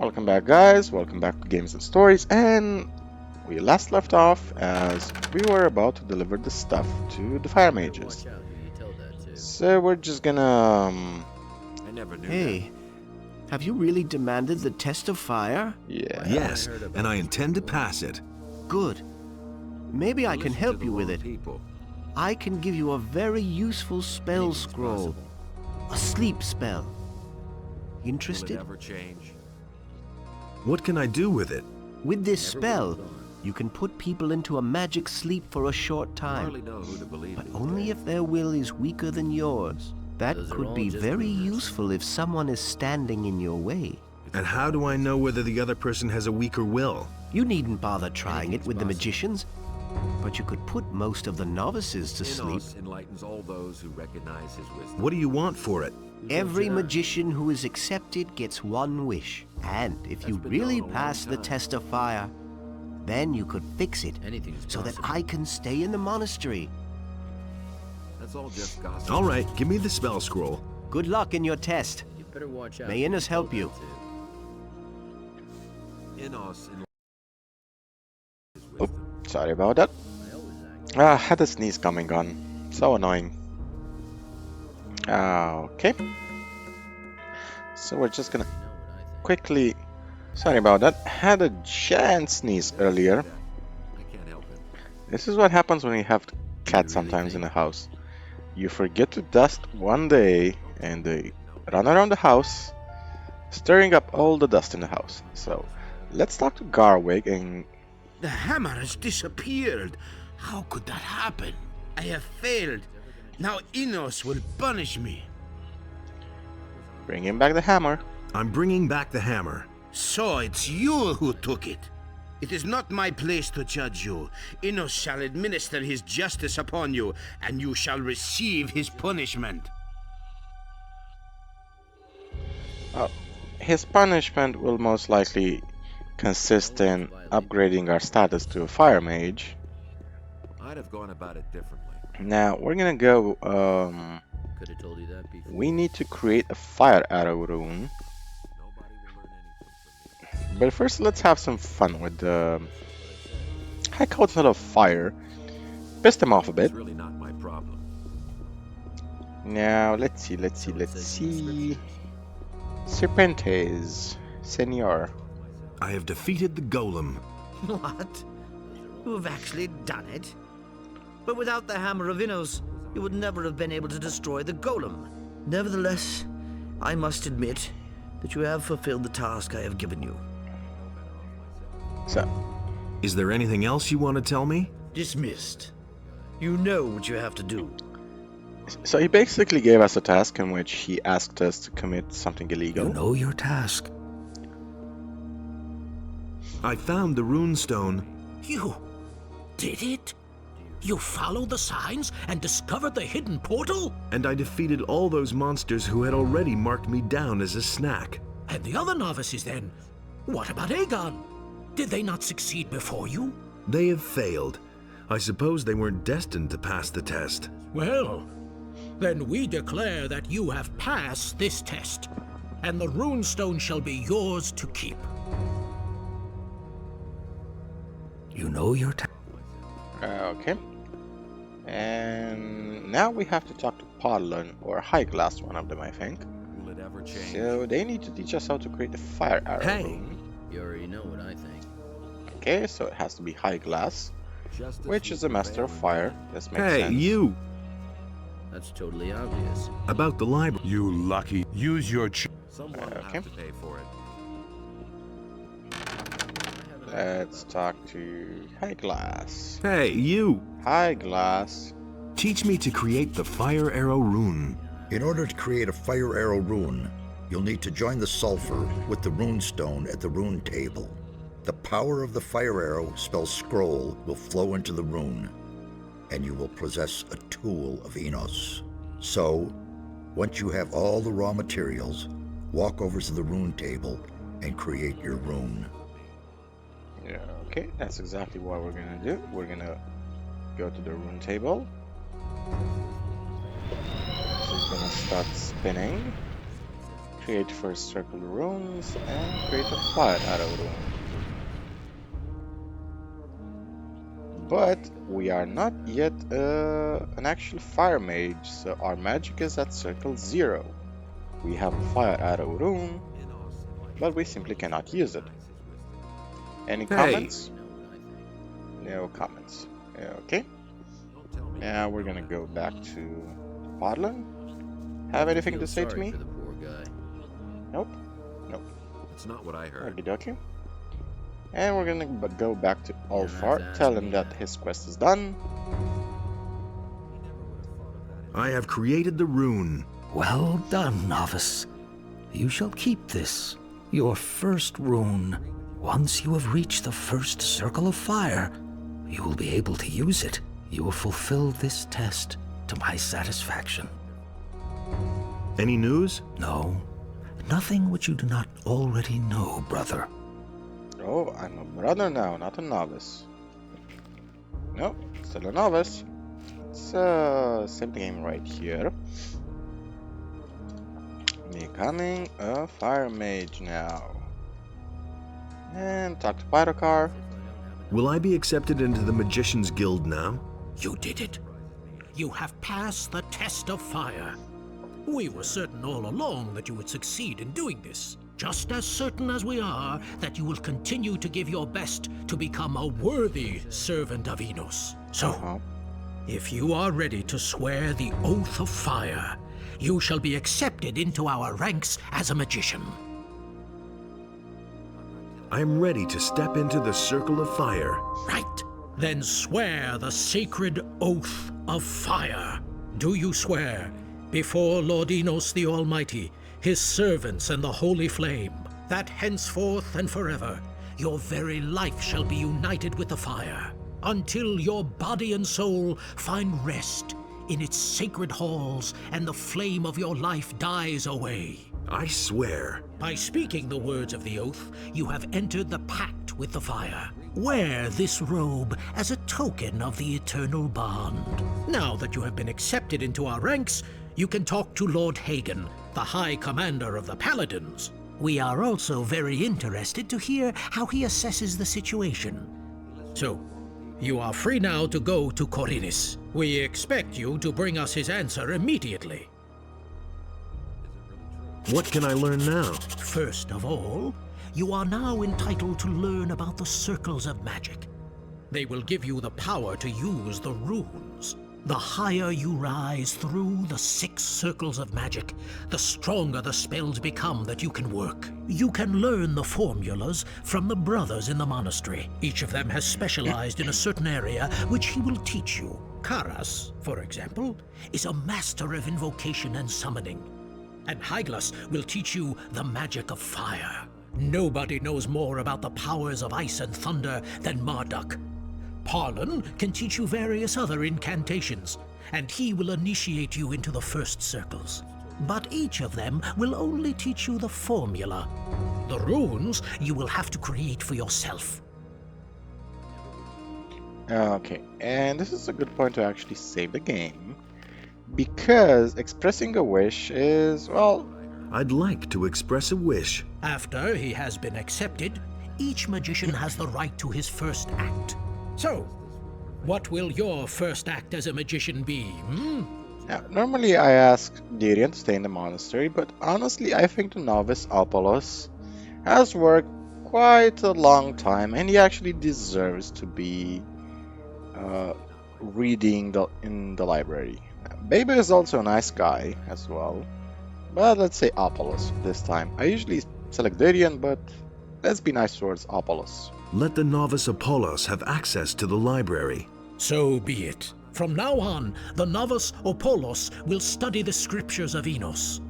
Welcome back, guys. Welcome back to Games and Stories. And we last left off as we were about to deliver the stuff to the fire mages. So we're just gonna. I never knew Hey, have you really demanded the test of fire? Yeah. Yes, and I intend to pass it. Good. Maybe I can help you with it. People. I can give you a very useful spell scroll. A sleep spell. Interested? Will it ever change? What can I do with it? With this spell, you can put people into a magic sleep for a short I time, hardly know who to believe. but only if their will is weaker than yours. That could be very useful if someone is standing in your way. And how do I know whether the other person has a weaker will? You needn't bother trying it with the magicians, but you could put most of the novices to sleep. Enlightens all those who recognize his wisdom. What do you want for it? Every magician who is accepted gets one wish. And if you really pass the test of fire, then you could fix it so that I can stay in the monastery. That's all just gossip. All right, give me the spell scroll. Good luck in your test. You better watch out. May Innes help you. Oh, sorry about that. I had a sneeze coming on. So annoying. Okay. So we're just gonna quickly. Sorry about that. Had a giant sneeze earlier. I can't help it. This is what happens when you have cats sometimes in the house. You forget to dust one day and they run around the house, stirring up all the dust in the house. So let's talk to Garwig and... The hammer has disappeared. How could that happen? I have failed. Now Innos will punish me. bring him back the hammer. I'm bringing back the hammer. So it's you who took it. It is not my place to judge you. Innos shall administer his justice upon you, and you shall receive his punishment. His punishment will most likely consist in upgrading our status to a fire mage. I'd have gone about it differently. Now we're gonna go. Could have told you that before. We need to create a fire arrow rune. Nobody will learn anything from me. But first, let's have some fun with the high council of fire. Piss them off a bit. It's really not my problem. Now let's see. Serpentes, Senor. I have defeated the golem. What? You have actually done it? But without the Hammer of Innos, you would never have been able to destroy the golem. Nevertheless, I must admit that you have fulfilled the task I have given you. So, Is there anything else you want to tell me? Dismissed. You know what you have to do. so he basically gave us a task in which he asked us to commit something illegal. You know your task. I found the rune stone. You did it? You followed the signs and discovered the hidden portal? And I defeated all those monsters who had already marked me down as a snack. And the other novices then? What about Aegon? Did they not succeed before you? They have failed. I suppose they weren't destined to pass the test. Well, then we declare that you have passed this test, and the runestone shall be yours to keep. You know your task. Okay. And now we have to talk to Paladin or High Glass, one of them, I think. Will it ever change? So they need to teach us how to create the fire arrow Hey. rune. You already know what I think. Okay, so it has to be High Glass, Justice which will is a master of prevail. fire. This makes Hey, sense. you! That's totally obvious. About the library. You lucky. Use your Someone will Okay. have to pay for it. Let's talk to High Glass. Hey, you! High Glass. Teach me to create the fire arrow rune. In order to create a fire arrow rune, you'll need to join the sulfur with the rune stone at the rune table. The power of the fire arrow spell scroll will flow into the rune, and you will possess a tool of Innos. So, once you have all the raw materials, walk over to the rune table and create your rune. Yeah, okay, that's exactly what we're gonna do. We're gonna go to the rune table. She's gonna start spinning. create first circle runes and create a fire arrow rune. But we are not yet an actual fire mage, so our magic is at circle 0. We have a fire arrow rune, but we simply cannot use it. Any comments? No comments. Okay. Now we're gonna go back to paladin. Have anything to say to me? Nope. Nope. It's not what I heard. Okie dokie. And we're gonna go back to Ulfar, tell him that his quest is done. I have created the rune. Well done, novice. You shall keep this, your first rune. Once you have reached the first circle of fire, you will be able to use it. You will fulfill this test to my satisfaction. Any news? No, nothing which you do not already know, brother. Oh, I'm a brother now, not a novice. Nope, still a novice. It's same game right here. Becoming a fire mage now. And talk to Pyrocar. Will I be accepted into the Magician's Guild now? You did it. You have passed the test of fire. We were certain all along that you would succeed in doing this. Just as certain as we are that you will continue to give your best to become a worthy servant of Enos. So, if you are ready to swear the oath of fire, you shall be accepted into our ranks as a magician. I am ready to step into the circle of fire. Right. Then swear the sacred oath of fire. Do you swear before Lord Enos the Almighty, his servants and the holy flame, that henceforth and forever your very life shall be united with the fire, until your body and soul find rest in its sacred halls and the flame of your life dies away? I swear. By speaking the words of the oath, you have entered the pact with the fire. Wear this robe as a token of the eternal bond. Now that you have been accepted into our ranks, you can talk to Lord Hagen, the High Commander of the Paladins. We are also very interested to hear how he assesses the situation. So, you are free now to go to Corinis. We expect you to bring us his answer immediately. What can I learn now? First of all, you are now entitled to learn about the circles of magic. They will give you the power to use the runes. The higher you rise through the 6 circles of magic, the stronger the spells become that you can work. You can learn the formulas from the brothers in the monastery. Each of them has specialized in a certain area which he will teach you. Karas, for example, is a master of invocation and summoning. And Hyglas will teach you the magic of fire. Nobody knows more about the powers of ice and thunder than Marduk. Parlin can teach you various other incantations, and he will initiate you into the first circles. But each of them will only teach you the formula. The runes you will have to create for yourself. Okay, and this is a good point to actually save the game, because expressing a wish is, well... I'd like to express a wish. After he has been accepted, each magician has the right to his first act. So, what will your first act as a magician be, Now, normally I ask Dirian to stay in the monastery, but honestly I think the novice Apollos has worked quite a long time, and he actually deserves to be reading in the library. Bebe is also a nice guy as well, but let's say Apollos this time. I usually select Dirian, but let's be nice towards Apollos. Let the novice Apollos have access to the library. So be it. From now on, the novice Apollos will study the scriptures of Enos.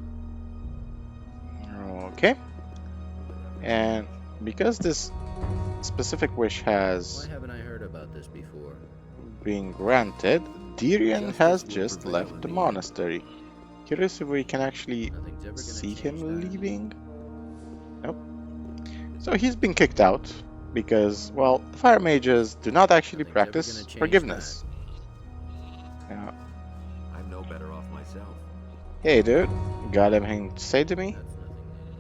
Okay. And because this specific wish has Why haven't I heard about this before? been granted, Dirian has just left the monastery. Curious if we can actually see him leaving? Nope. So he's been kicked out because, well, fire mages do not actually practice forgiveness. Now, I'm no better off myself. hey dude, got anything to say to me?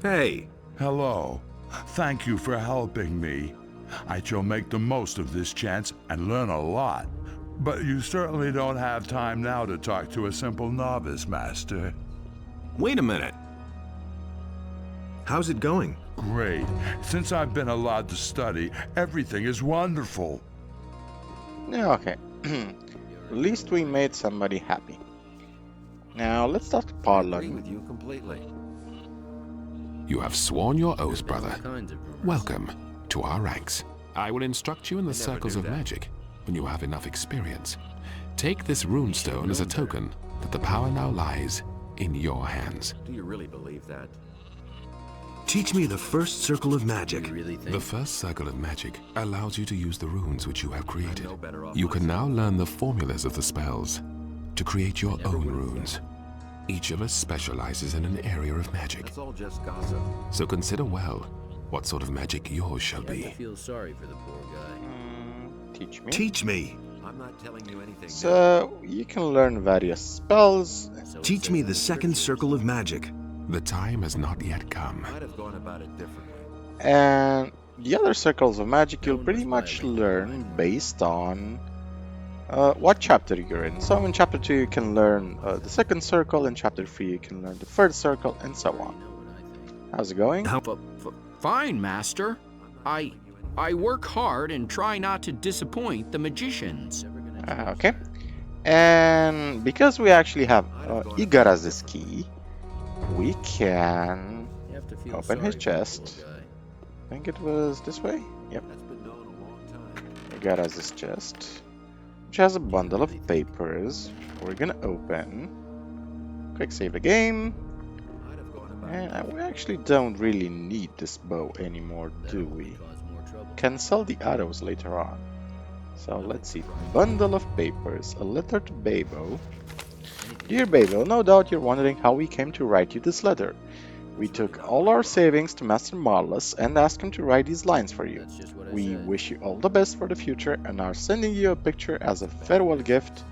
Hey, Hello. Thank you for helping me. I shall make the most of this chance and learn a lot. But you certainly don't have time now to talk to a simple novice, Master. wait a minute. How's it going? Great. Since I've been allowed to study, everything is wonderful. Yeah, okay. At least we made somebody happy. Now let's talk to Paladin. you completely. You have sworn your oath, brother. Kinds of rumors. Welcome to our ranks. I will instruct you in the circles of magic when you have enough experience. Take this runestone as a token that the power now lies in your hands. Do you really believe that? Teach me the first circle of magic. You really think? The first circle of magic allows you to use the runes which you have created. no better off You can now learn the formulas of the spells to create your own runes. Each of us specializes in an area of magic, That's all just gossip. so consider well what sort of magic yours shall I be. feel sorry for the poor guy. Teach me. Teach me. I'm not telling you anything. So you can learn various spells. So Teach me the second circle of magic. The time has not yet come. Might have gone about it differently. And the other circles of magic you'll pretty much learn based on what chapter you're in. So in chapter 2 you can learn the second circle, in chapter 3 you can learn the third circle, and so on. How's it going? Fine, Master. I work hard and try not to disappoint the magicians. Okay. And because we actually have Igaraz's key, we can You have to feel open sorry his for the chest. poor guy. I think it was this way. Yep. That's been known a long time. Igaraz's chest, which has a bundle of papers. We're gonna open. Quick save the game. Might have gone about And we actually don't really need this bow anymore, do we? cause more trouble. Can sell the arrows later on. So let's see. Bundle of papers. A letter to Babo. Dear Babo, no doubt you're wondering how we came to write you this letter. We took all our savings to Master Marvelous and asked him to write these lines for you. That's just what I We said. wish you all the best for the future and are sending you a picture as a farewell gift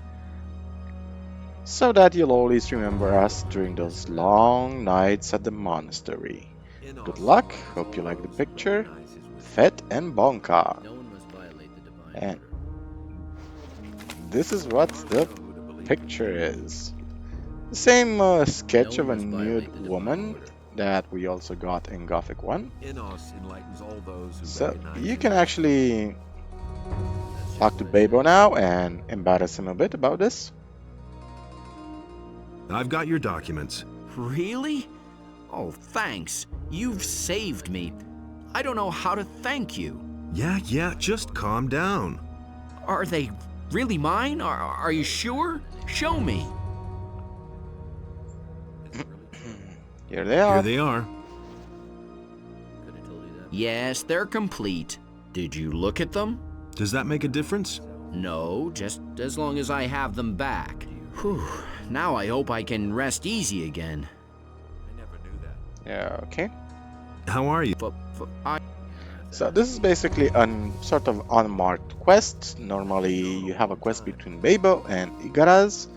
so that you'll always remember us during those long nights at the monastery. Good luck, hope you like the picture. Fet and Bonka. No one must violate the divine And order. this is what the picture is. The same sketch of a nude woman that we also got in Gothic 1. Enos enlightens all those who So recognize you him. can actually That's talk just to what I Babo now and embarrass him a bit about this. I've got your documents. Really? Oh, thanks. You've saved me. I don't know how to thank you. Yeah, just calm down. Are they really mine? Are you sure? Show me. Here they are. Here they are. Could have told you that. Yes, they're complete. Did you look at them? Does that make a difference? No, just as long as I have them back. Whew. Now I hope I can rest easy again. I never knew that. Yeah, okay. How are you? I So this is basically a sort of unmarked quest. Normally you have a quest between Babo and Igaraz,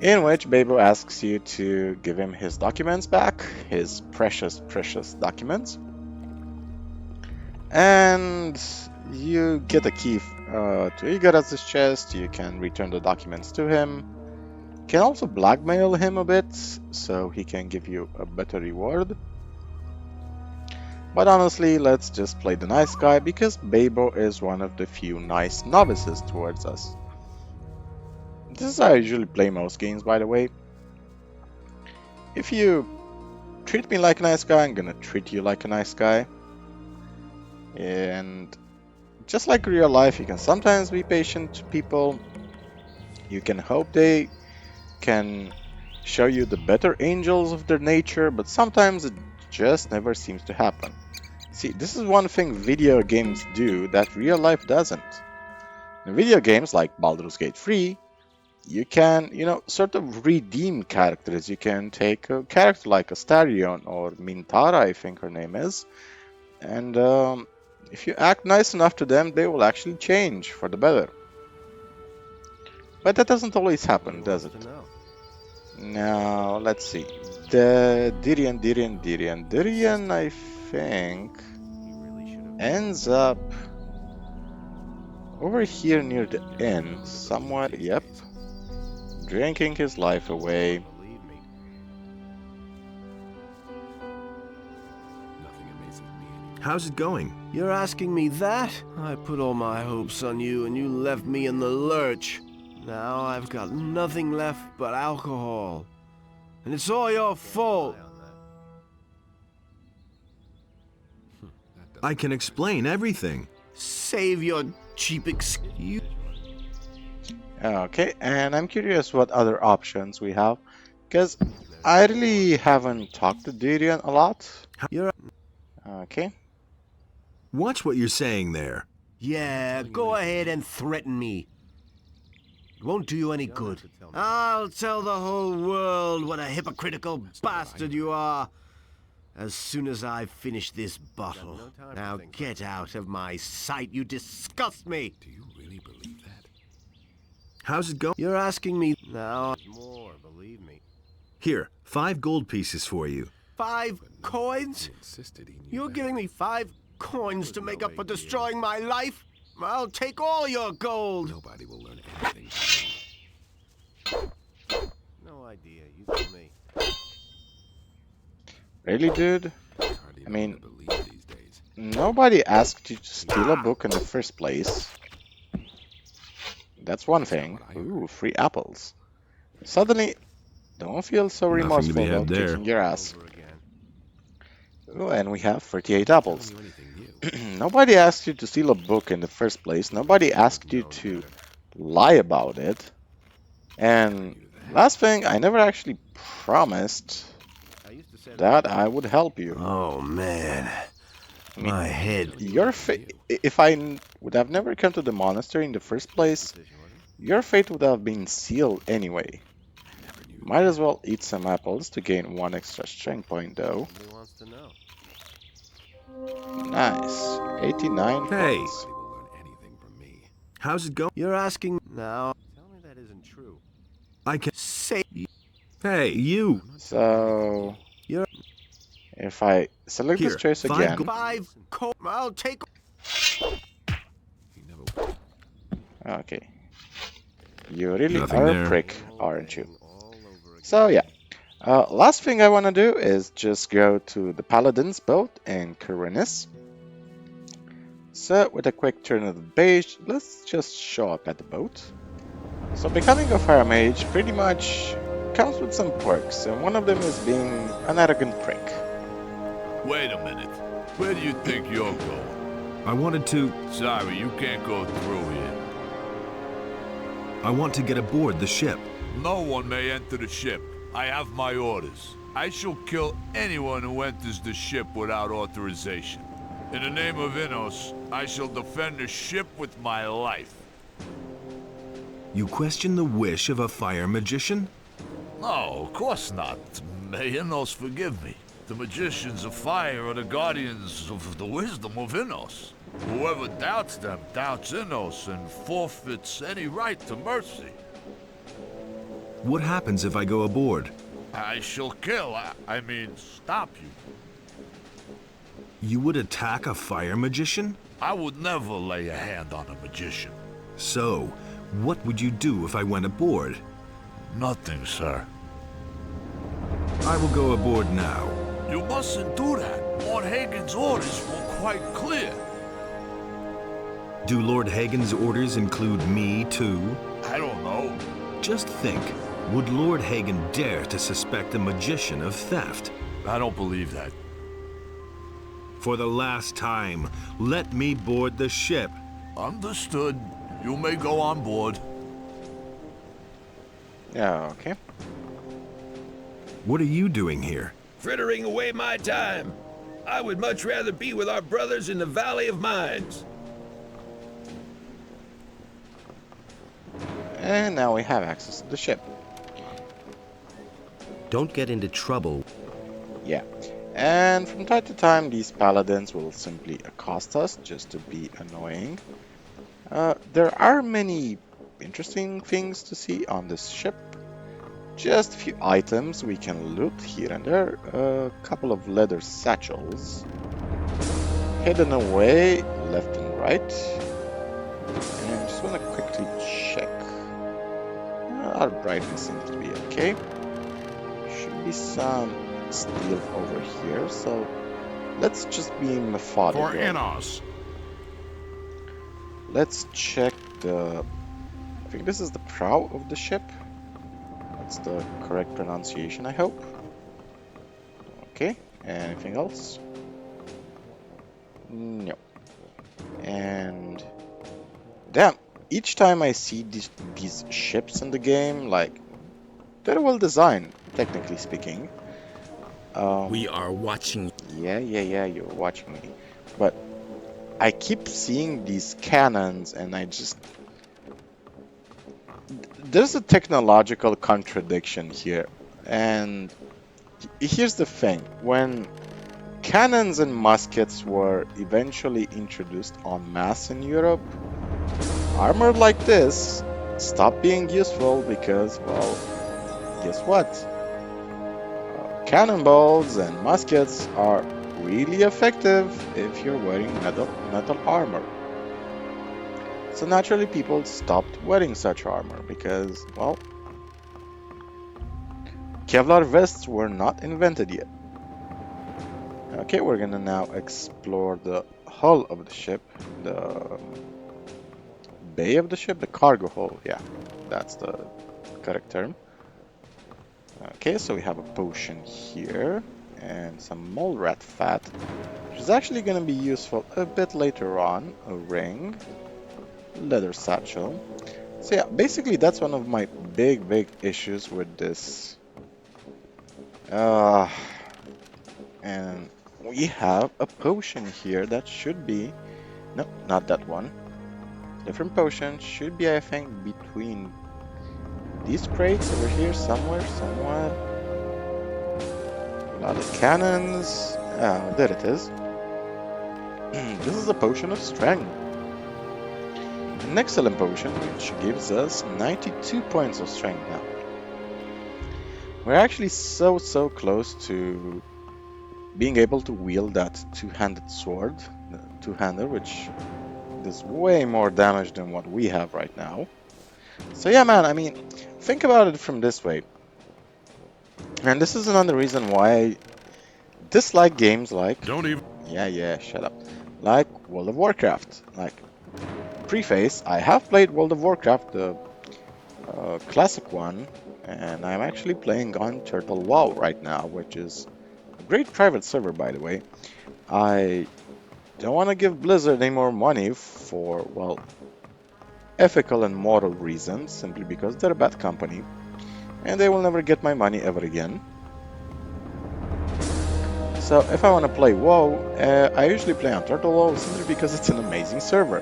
in which Babo asks you to give him his documents back, his precious documents. And you get a key to Igaraz's chest, you can return the documents to him. You can also blackmail him a bit, so he can give you a better reward. But honestly, let's just play the nice guy, because Babo is one of the few nice novices towards us. This is how I usually play most games, by the way. If you treat me like a nice guy, I'm gonna treat you like a nice guy. And just like real life, you can sometimes be patient to people. You can hope they can show you the better angels of their nature, but sometimes it just never seems to happen. See, this is one thing video games do that real life doesn't. In video games like Baldur's Gate 3, you can, sort of redeem characters. You can take a character like Astarion or Mintara, I think her name is, and if you act nice enough to them, they will actually change for the better. But that doesn't always happen, does it? Now, let's see. The Dirian, I think, ends up over here near the inn, somewhere, yep. Drinking his life away. How's it going? You're asking me that? I put all my hopes on you and you left me in the lurch. Now I've got nothing left but alcohol. And it's all your fault. I can explain everything. Save your cheap excuse. Okay, and I'm curious what other options we have, because I really haven't talked to Dirian a lot. Okay. Watch what you're saying there. Yeah, go ahead and threaten me. It won't do you any good. I'll tell the whole world what a hypocritical bastard you are as soon as I finish this bottle. Now get out of my sight, you disgust me. Do you really believe that? How's it going? You're asking me now. More, believe me. Here, 5 gold pieces for you. 5 coins? You're giving me 5 coins to make up for destroying my life? I'll take all your gold. Nobody will learn anything from me. No idea, you tell me. Really, dude? I mean, nobody asked you to steal a book in the first place. That's one thing. Ooh, free apples. Suddenly, don't feel so remorseful about kicking your ass. Oh, and we have 38 apples. Nobody asked you to steal a book in the first place. Nobody asked you to lie about it. And last thing, I never actually promised that I would help you. Oh, man. I mean, my head. If I would have never come to the monastery in the first place, your fate would have been sealed anyway. Might as well eat some apples to gain 1 extra strength point, though. Nice. 89 Hey. points. How's it going? You're asking now. Tell me that isn't true. I can say. Hey, you. So, if I select this choice again. 5 I'll take. Okay. You really Nothing are there. a prick, aren't you? So yeah. Last thing I want to do is just go to the paladin's boat in Kyrenis. So with a quick turn of the page, let's just show up at the boat. So becoming a fire mage pretty much comes with some perks, and one of them is being an arrogant prick. Wait a minute. Where do you think you're going? I wanted to... Sorry, you can't go through here. I want to get aboard the ship. No one may enter the ship. I have my orders. I shall kill anyone who enters the ship without authorization. In the name of Innos, I shall defend the ship with my life. You question the wish of a fire magician? No, of course not. May Innos forgive me. The magicians of fire are the guardians of the wisdom of Innos. Whoever doubts them doubts Innos and forfeits any right to mercy. What happens if I go aboard? I shall kill, I mean, stop you. You would attack a fire magician? I would never lay a hand on a magician. So, what would you do if I went aboard? Nothing, sir. I will go aboard now. You mustn't do that. Lord Hagen's orders were quite clear. Do Lord Hagen's orders include me, too? I don't know. Just think, would Lord Hagen dare to suspect a magician of theft? I don't believe that. For the last time, let me board the ship. Understood. You may go on board. Yeah, okay. What are you doing here? Frittering away my time. I would much rather be with our brothers in the Valley of Mines. And now we have access to the ship. Don't get into trouble. Yeah. And from time to time, these paladins will simply accost us just to be annoying. There are many interesting things to see on this ship. just a few items we can loot here and there. A couple of leather satchels hidden away left and right. And just want to quickly check. Our brightness seems to be okay. Should be some steel over here, so let's just be methodical. For Innos. Let's check the... I think this is the prow of the ship. That's the correct pronunciation, I hope. Okay, anything else? No. And... damn, each time I see these ships in the game, like, they're well designed, technically speaking. We are watching. Yeah, you're watching me. But I keep seeing these cannons and I just... there's a technological contradiction here. And here's the thing. When cannons and muskets were eventually introduced en masse in Europe, armor like this stopped being useful because, well, guess what? Cannonballs and muskets are really effective if you're wearing metal armor. So naturally people stopped wearing such armor because, well, Kevlar vests were not invented yet. Okay, we're gonna now explore the hull of the ship, the bay of the ship, the cargo hull, yeah, that's the correct term. Okay, so we have a potion here and some mole rat fat, which is actually going to be useful a bit later on. A ring, leather satchel. So yeah, basically that's one of my big issues with this. And we have a potion here that should be... no, not that one. Different potion, should be, I think, between these crates over here, somewhere. A lot of cannons. There it is. This is a potion of strength. An excellent potion, which gives us 92 points of strength now. We're actually so close to being able to wield that two-handed sword, the two-hander, which does way more damage than what we have right now. So yeah, man, I mean, think about it from this way. And this is another reason why I dislike games like... don't even... yeah, shut up. Like World of Warcraft. Like, preface, I have played World of Warcraft, the classic one, and I'm actually playing on Turtle WoW right now, which is a great private server, by the way. I don't want to give Blizzard any more money for, well, ethical and moral reasons, simply because they're a bad company and they will never get my money ever again. So if I want to play WoW, I usually play on Turtle WoW simply because it's an amazing server.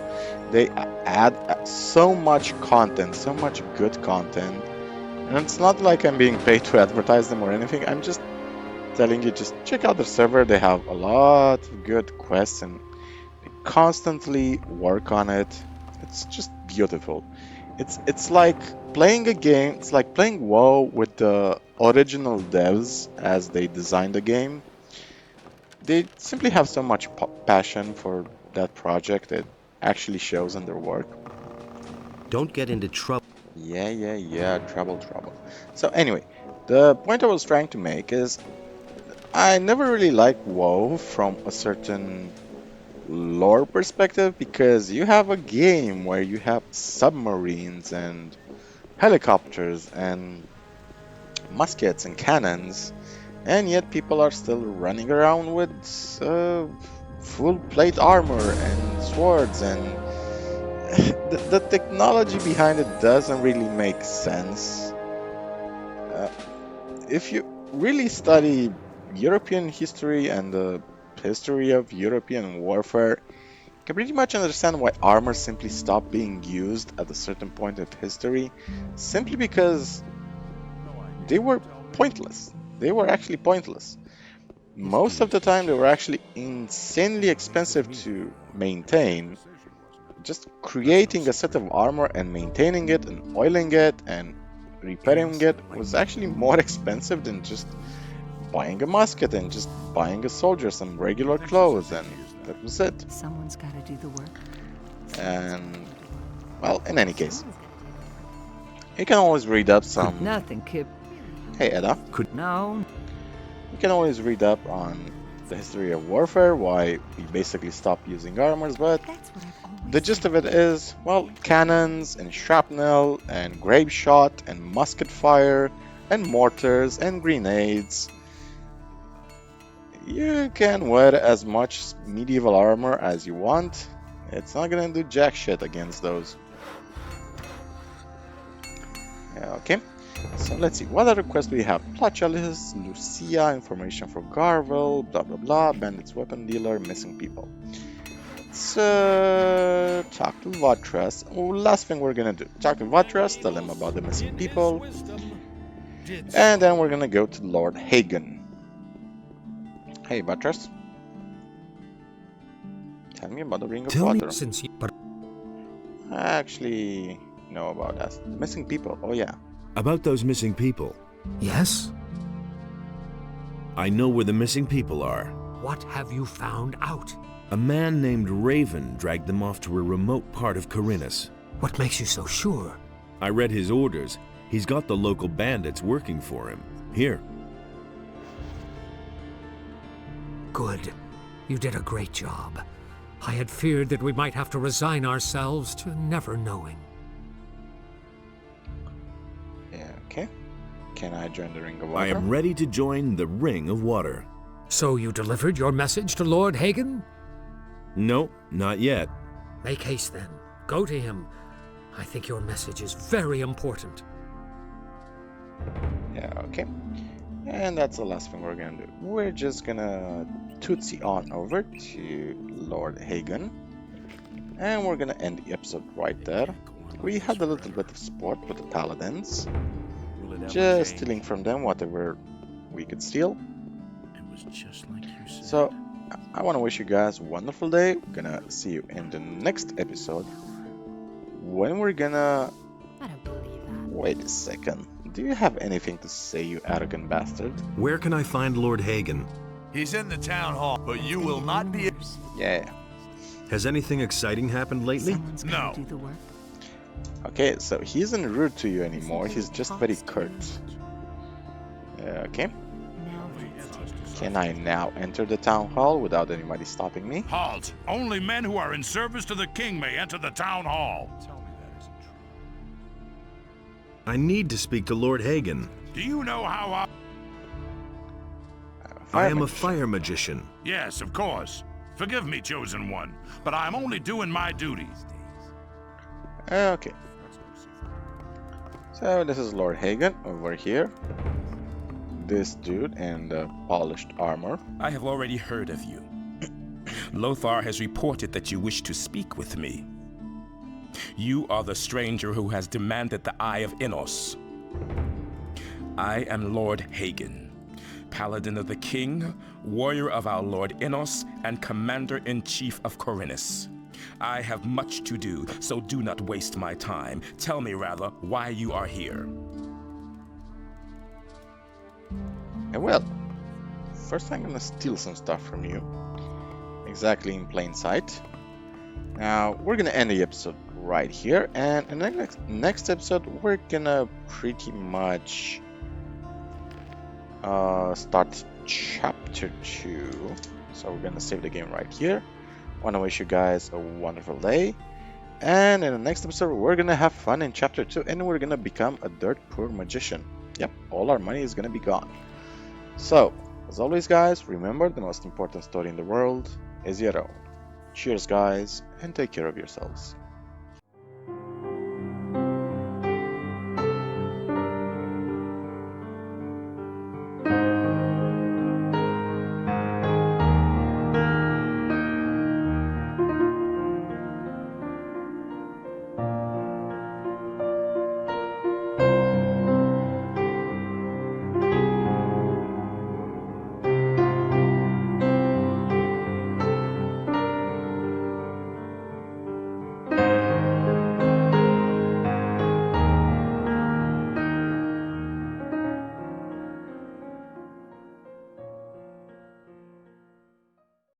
They add so much content, so much good content, and it's not like I'm being paid to advertise them or anything. I'm just telling you, just check out the server. They have a lot of good quests and they constantly work on it. It's just beautiful. It's like playing a game. It's like playing WoW with the original devs as they designed the game. They simply have so much passion for that project. It actually shows in their work. Don't get into trouble. Yeah, trouble. So anyway, the point I was trying to make is I never really liked WoW from a certain lore perspective, because you have a game where you have submarines and helicopters and muskets and cannons, and yet people are still running around with full plate armor and swords, and the technology behind it doesn't really make sense. If you really study European history and the history of European warfare, you can pretty much understand why armor simply stopped being used at a certain point of history, simply because they were pointless. They were actually pointless. Most of the time they were actually insanely expensive to maintain. Just creating a set of armor and maintaining it and oiling it and repairing it was actually more expensive than just buying a musket and just buying a soldier some regular clothes, and that was it. Someone's got to do the work. And, well, in any case, you can always read up some... Nothing, Kip. Hey, Edda. No. You can always read up on the history of warfare, why we basically stopped using armors, but the gist of it is, well, cannons and shrapnel and grape shot and musket fire and mortars and grenades. You can wear as much medieval armor as you want. It's not gonna do jack shit against those. Okay, so let's see, what other quests we have? Plot Chalice, Lucia, information for Garvel, blah blah blah, bandits, weapon dealer, missing people. Let's talk to Vatras. Oh, last thing we're gonna do, talk to Vatras, tell him about the missing people, and then we're gonna go to Lord Hagen. Hey Vatras, tell me about the Ring of Water. I actually know about that. The missing people, oh yeah. About those missing people. Yes? I know where the missing people are. What have you found out? A man named Raven dragged them off to a remote part of Carinus. What makes you so sure? I read his orders. He's got the local bandits working for him. Here. Good. You did a great job. I had feared that we might have to resign ourselves to never knowing. Okay. Can I join the Ring of Water? I am ready to join the Ring of Water. So you delivered your message to Lord Hagen? No, not yet. Make haste then. Go to him. I think your message is very important. Yeah, okay. And that's the last thing we're gonna do. We're just gonna tootsie on over to Lord Hagen. And we're gonna end the episode right there. We had a little bit of sport with the paladins. Just stealing from them whatever we could steal. So, I want to wish you guys a wonderful day. We're gonna see you in the next episode, when we're gonna... I don't believe that. Wait a second. Do you have anything to say, you arrogant bastard? Where can I find Lord Hagen? He's in the town hall, but you will not be... Yeah. Has anything exciting happened lately? No. Do the work. Okay, so he isn't rude to you anymore, he's just very curt. Okay. Can I now enter the town hall without anybody stopping me? Halt! Only men who are in service to the king may enter the town hall. I need to speak to Lord Hagen. Do you know how I am a fire magician. Yes, of course. Forgive me, chosen one, but I'm only doing my duty. Okay. So this is Lord Hagen over here. This dude in the polished armor. I have already heard of you. Lothar has reported that you wish to speak with me. You are the stranger who has demanded the Eye of Innos. I am Lord Hagen, paladin of the king, warrior of our Lord Innos, and commander-in-chief of Carinus. I have much to do, so do not waste my time. Tell me, rather, why you are here. Well, first I'm gonna steal some stuff from you. Exactly in plain sight. Now, we're gonna end the episode right here, and in the next episode, we're gonna pretty much start chapter 2. So we're gonna save the game right here. Want to wish you guys a wonderful day, and in the next episode we're gonna have fun in chapter 2, and we're gonna become a dirt poor magician. Yep, all our money is gonna be gone. So, as always guys, remember the most important story in the world is your own. Cheers guys, and take care of yourselves.